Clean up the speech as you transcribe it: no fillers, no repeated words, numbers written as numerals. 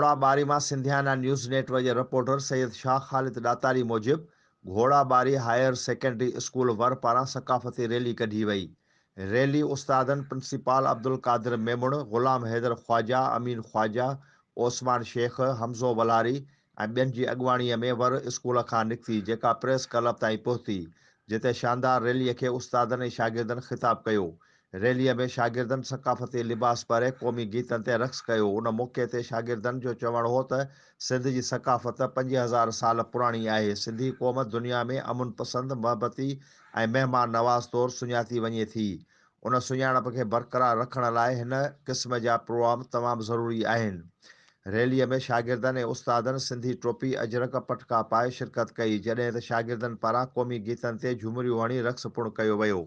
घोड़ाबारी में सिंधियाना news network के reporter Syed Shah ख़ालिद ॾातारी मूजिब घोड़ाबारी हायर सेकेंडरी स्कूल वर पारां सकाफ़ती रैली कढी वई। रैली उस्तादन प्रिंसिपल अब्दुल कादिर मेमुण, ग़ुलाम हैदर ख्वाजा, अमीन ख्वाजा, ओस्मान शेख, हमज़ो वलारी ऐं ॿियनि जी अॻुवाणीअ में वर स्कूल खां निकिती, जेका प्रेस क्लब ताईं पहुती, जिते शानदार रैलीअ खे उस्तादनि ऐं शागिर्दनि ख़िताब कयो। रैलीअ में शागिर्दनि सकाफ़ती लिबास पारे क़ौमी गीतनि ते रक़्स कयो। उन मौक़े ते शागिर्दनि जो चवणु हो त सिंध जी सकाफ़त 5000 साल पुराणी आहे। सिंधी क़ौम दुनिया में अमुन पसंद, मोहबती ऐं महिमान नवाज़ तौरु सुञाती वञे थी। उन सुञाणप खे बरक़रार रखण लाइ हिन क़िस्म जा प्रोग्राम तमामु ज़रूरी आहिनि। रैलीअ में शागिर्दनि ऐं उस्तादनि सिंधी टोपी, अजरक, पटका पाए शिरकत कई, जॾहिं त शागिर्दनि पारां क़ौमी गीतनि ते झुमरियूं हणी रक़्स पिणु कयो वियो।